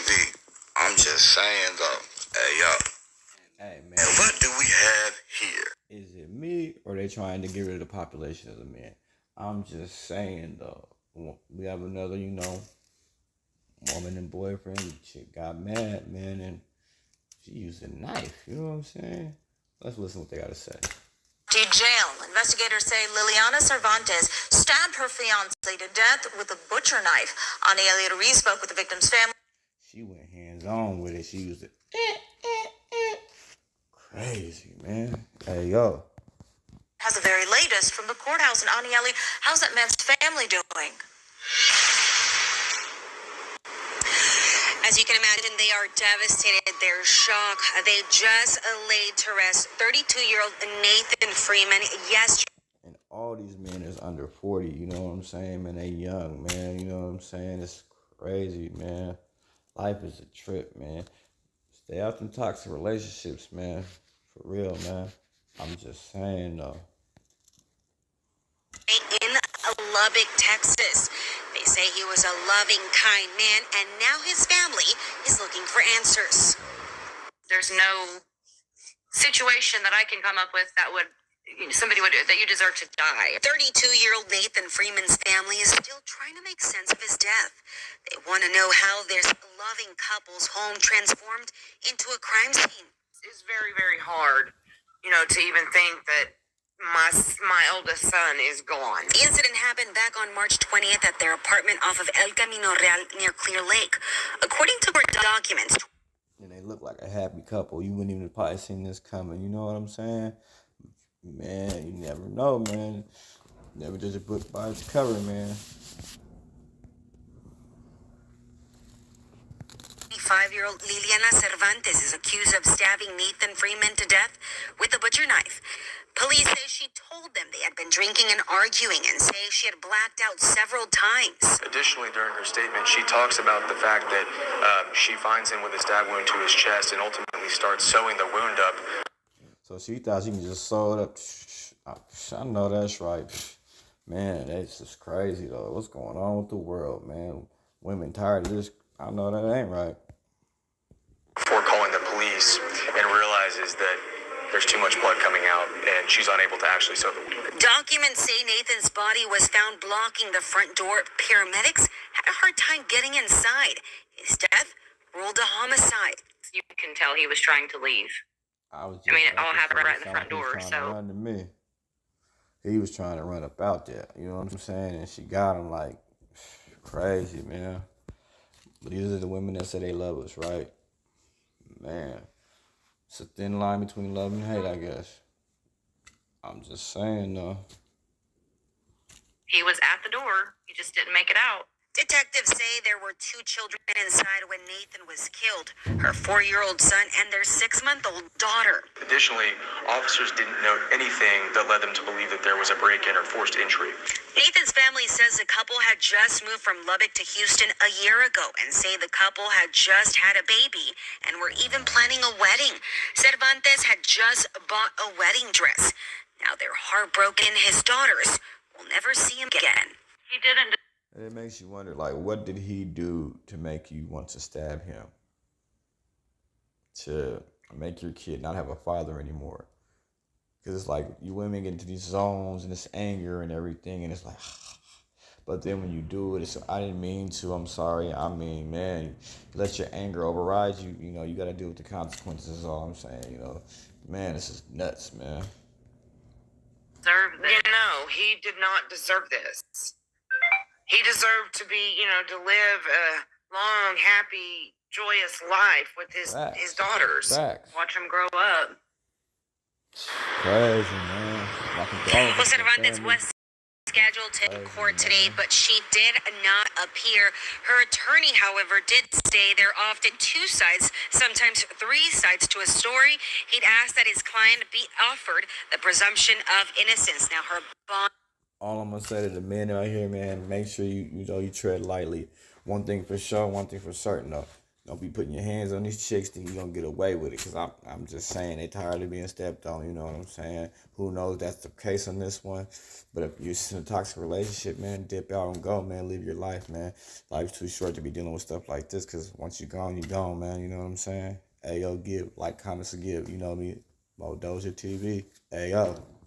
TV. I'm just saying though. Hey yo. Hey man. And what do we have here? Is it me or they trying to get rid of the population of the men? I'm just saying though. We have another, woman and boyfriend. Chick got mad, man, and she used a knife. You know what I'm saying? Let's listen to what they gotta say. Jail. Investigators say Liliana Cervantes stabbed her fiance to death with a butcher knife. Ani Eliori spoke with the victim's family. She went hands-on with it. She used it. Crazy, man. Hey, yo. Has the very latest from the courthouse. And Ani Eli, how's that man's family doing? As you can imagine, they are devastated. They're shocked. They just laid to rest 32-year-old Nathan Freeman yesterday. And all these men is under 40, you know what I'm saying? Man, they young, man, you know what I'm saying? It's crazy, man. Life is a trip, man. Stay out them toxic relationships, man. For real, man. I'm just saying, though. In Lubbock, Texas. They say he was a loving, kind man, and now his family is looking for answers. There's no situation that I can come up with that that you deserve to die. 32-year-old Nathan Freeman's family is still trying to make sense of his death. They want to know how this loving couple's home transformed into a crime scene. It's very, very hard, to even think that my oldest son is gone. The incident happened back on March 20th at their apartment off of El Camino Real near Clear Lake. According to court documents, and they look like a happy couple. You wouldn't even have probably seen this coming. You know what I'm saying? Man, you never know, man. Never judge a book by its cover, man. 5-year-old Liliana Cervantes is accused of stabbing Nathan Freeman to death with a butcher knife. Police say she told them they had been drinking and arguing and say she had blacked out several times. Additionally, during her statement, she talks about the fact that she finds him with a stab wound to his chest and ultimately starts sewing the wound up. So she thought she can just sew it up. I know that's right. Man, that's just crazy, though. What's going on with the world, man? Women tired of this. I know that ain't right. Before calling the police and realizes that there's too much blood coming out and she's unable to actually sew the wound. Documents say Nathan's body was found blocking the front door. Paramedics had a hard time getting inside. His death ruled a homicide. You can tell he was trying to leave. It all happened right in the front door, so. Run to me. He was trying to run up out there, you know what I'm saying? And she got him like, crazy, man. But these are the women that say they love us, right? Man, it's a thin line between love and hate, I guess. I'm just saying, though. He was at the door. He just didn't make it out. Detectives say there were 2 children inside when Nathan was killed, her 4-year-old son and their 6-month-old daughter. Additionally, officers didn't note anything that led them to believe that there was a break-in or forced entry. Nathan's family says the couple had just moved from Lubbock to Houston a year ago and say the couple had just had a baby and were even planning a wedding. Cervantes had just bought a wedding dress. Now they're heartbroken. His daughters will never see him again. He didn't. It makes you wonder, like, what did he do to make you want to stab him? To make your kid not have a father anymore? Because it's like, you women get into these zones and this anger and everything, and it's like, but then when you do it, it's, I didn't mean to, I'm sorry. I mean, man, you let your anger override you, you got to deal with the consequences is all I'm saying, Man, this is nuts, man. Deserve this. He did not deserve this. He deserved to be, to live a long, happy, joyous life with his daughters. Facts. Watch them grow up. Crazy, man. Well, Cervantes was scheduled to court today, but she did not appear. Her attorney, however, did say there are often 2 sides, sometimes 3 sides to a story. He'd asked that his client be offered the presumption of innocence. Now, her bond. All I'm gonna say to the men out here, man, make sure you tread lightly. One thing for sure, one thing for certain, though. Don't be putting your hands on these chicks, then you gonna get away with it. Cause I'm just saying they tired of being stepped on. You know what I'm saying? Who knows that's the case on this one? But if you're in a toxic relationship, man, dip out and go, man. Live your life, man. Life's too short to be dealing with stuff like this. Cause once you're gone, man. You know what I'm saying? Hey yo, give like, comments, to give. You know me, Mo Doja TV. Hey yo.